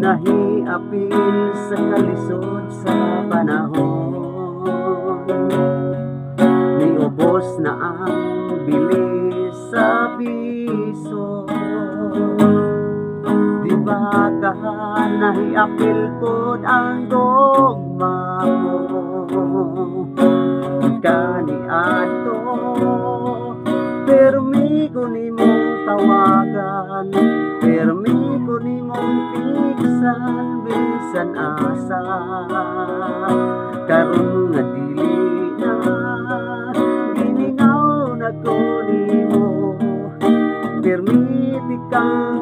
nahiapil sa kalisod sa panahon. Niubos na ang bilis sa piso. Di ba ka nahiapil pod ang dogma mo? Kaniadto permi ko nimong tawagan, permi ko nimong tiksan, bisan asa. Karon nga dili na giningaw na ko nimo, permiti kang